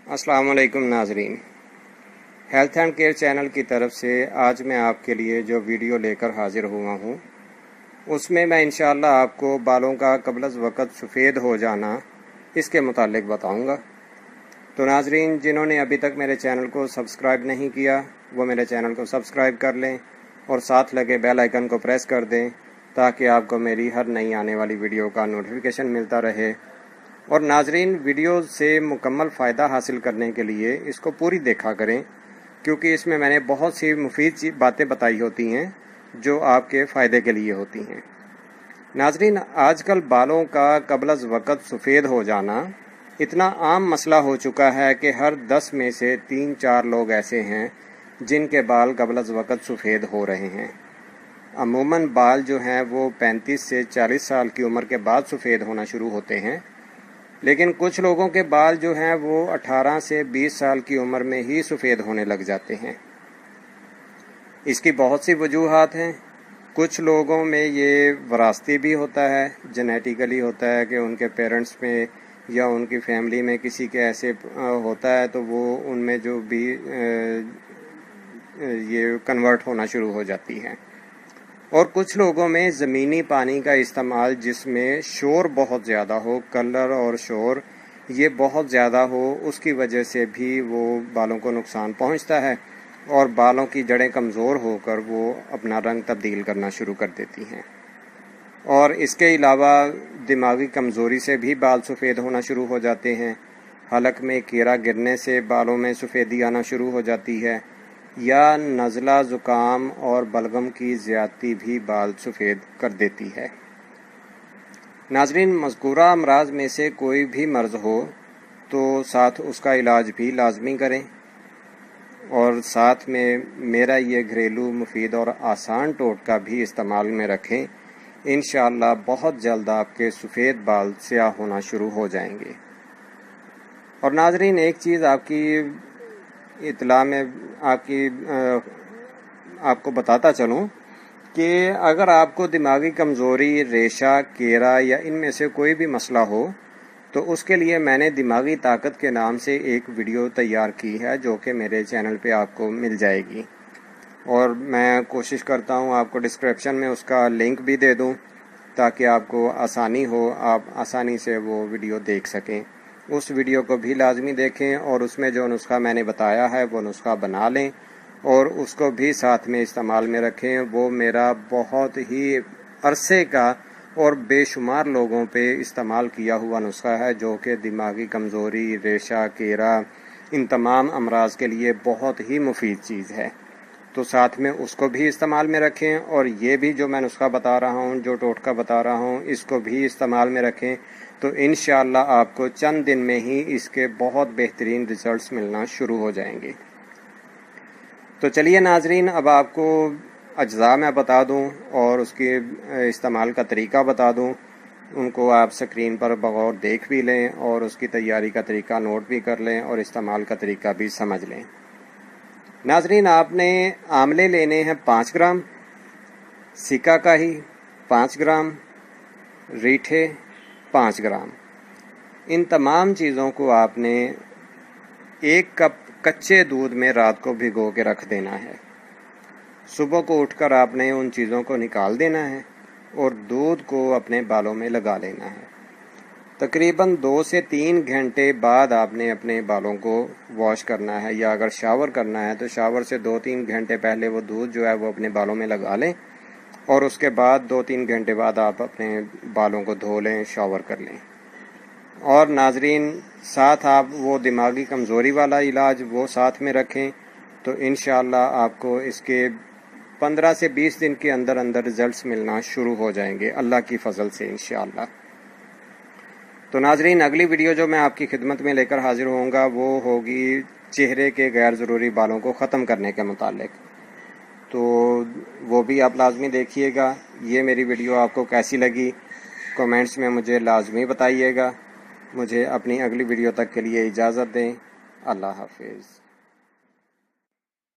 अस्सलाम वालेकुम नाजरीन, हेल्थ एंड केयर चैनल की तरफ से आज मैं आपके लिए जो वीडियो लेकर हाजिर हुआ हूँ उसमें मैं इंशाअल्लाह आपको बालों का क़ब्ल वक़्त सफ़ेद हो जाना इसके मुतालिक बताऊँगा। तो नाजरीन, जिन्होंने अभी तक मेरे चैनल को सब्सक्राइब नहीं किया वो मेरे चैनल को सब्सक्राइब कर लें और साथ लगे बेल आइकन को प्रेस कर दें ताकि आपको मेरी हर नई आने वाली वीडियो का नोटिफिकेशन मिलता रहे। और नाजरीन, वीडियो से मुकम्मल फ़ायदा हासिल करने के लिए इसको पूरी देखा करें क्योंकि इसमें मैंने बहुत सी मुफीद बातें बताई होती हैं जो आपके फ़ायदे के लिए होती हैं। नाजरीन, आजकल बालों का क़ब्ल वक़्त सफ़ेद हो जाना इतना आम मसला हो चुका है कि हर 10 में से 3-4 लोग ऐसे हैं जिनके बाल क़ब्ल वक़्त सफ़ेद हो रहे हैं। अमूमन बाल जो हैं वो 35 से 40 साल की उम्र के बाद सफ़ेद होना शुरू होते हैं, लेकिन कुछ लोगों के बाल जो हैं वो 18 से 20 साल की उम्र में ही सफ़ेद होने लग जाते हैं। इसकी बहुत सी वजूहात हैं। कुछ लोगों में ये वरासती भी होता है, जेनेटिकली होता है कि उनके पेरेंट्स में या उनकी फैमिली में किसी के ऐसे होता है तो वो उनमें जो भी ये कन्वर्ट होना शुरू हो जाती है। और कुछ लोगों में ज़मीनी पानी का इस्तेमाल जिसमें शोर बहुत ज़्यादा हो, कलर और शोर ये बहुत ज़्यादा हो, उसकी वजह से भी वो बालों को नुकसान पहुंचता है और बालों की जड़ें कमज़ोर होकर वो अपना रंग तब्दील करना शुरू कर देती हैं। और इसके अलावा दिमागी कमज़ोरी से भी बाल सफ़ेद होना शुरू हो जाते हैं। हलक में कीड़ा गिरने से बालों में सफ़ेदी आना शुरू हो जाती है, या नज़ला, ज़ुकाम और बलगम की ज़्यादती भी बाल सफ़ेद कर देती है। नाजरीन, मज़कूरा अमराज में से कोई भी मर्ज़ हो तो साथ उसका इलाज भी लाजमी करें और साथ में मेरा ये घरेलू मुफीद और आसान टोटका भी इस्तेमाल में रखें। इंशाअल्लाह बहुत जल्द आपके सफ़ेद बाल स्याह होना शुरू हो जाएंगे। और नाजरीन, एक चीज़ आपकी इतला में आपको बताता चलूं कि अगर आपको दिमागी कमज़ोरी, रेशा, केरा या इनमें से कोई भी मसला हो तो उसके लिए मैंने दिमागी ताकत के नाम से एक वीडियो तैयार की है जो कि मेरे चैनल पे आपको मिल जाएगी। और मैं कोशिश करता हूं आपको डिस्क्रिप्शन में उसका लिंक भी दे दूं ताकि आपको आसानी हो, आप आसानी से वो वीडियो देख सकें। उस वीडियो को भी लाजमी देखें और उसमें जो नुस्खा मैंने बताया है वो नुस्खा बना लें और उसको भी साथ में इस्तेमाल में रखें। वो मेरा बहुत ही अरसे का और बेशुमार लोगों पे इस्तेमाल किया हुआ नुस्खा है जो कि दिमागी कमज़ोरी, रेशा, केरा, इन तमाम अमराज के लिए बहुत ही मुफीद चीज़ है। तो साथ में उसको भी इस्तेमाल में रखें और ये भी जो मैं नुस्खा बता रहा हूँ, जो टोटका बता रहा हूँ, इसको भी इस्तेमाल में रखें तो इंशाअल्लाह आपको चंद दिन में ही इसके बहुत बेहतरीन रिजल्ट्स मिलना शुरू हो जाएंगे। तो चलिए नाजरीन, अब आपको अज्जा मैं बता दूं और उसके इस्तेमाल का तरीका बता दूं। उनको आप स्क्रीन पर बगौर देख भी लें और उसकी तैयारी का तरीका नोट भी कर लें और इस्तेमाल का तरीका भी समझ लें। नाजरीन, आपने आंवले लेने हैं 5 ग्राम, सिकाकाई 5 ग्राम, रीठे 5 ग्राम। इन तमाम चीज़ों को आपने 1 कप कच्चे दूध में रात को भिगो के रख देना है। सुबह को उठकर आपने उन चीज़ों को निकाल देना है और दूध को अपने बालों में लगा लेना है। तकरीबन 2 से 3 घंटे बाद आपने अपने बालों को वॉश करना है, या अगर शावर करना है तो शावर से 2-3 घंटे पहले वो दूध जो है वो अपने बालों में लगा लें और उसके बाद 2-3 घंटे बाद आप अपने बालों को धो लें, शावर कर लें। और नाजरीन, साथ आप वो दिमागी कमज़ोरी वाला इलाज वो साथ में रखें तो इंशाअल्लाह आपको इसके 15 से 20 दिन के अंदर अंदर रिजल्ट्स मिलना शुरू हो जाएंगे अल्लाह की फ़ज़ल से इंशाअल्लाह। तो नाजरीन, अगली वीडियो जो मैं आपकी खिदमत में लेकर हाजिर होऊंगा वो होगी चेहरे के गैर ज़रूरी बालों को ख़त्म करने के मुतालिक। तो वो भी आप लाजमी देखिएगा। ये मेरी वीडियो आपको कैसी लगी कमेंट्स में मुझे लाजमी बताइएगा। मुझे अपनी अगली वीडियो तक के लिए इजाज़त दें। अल्लाह हाफिज़।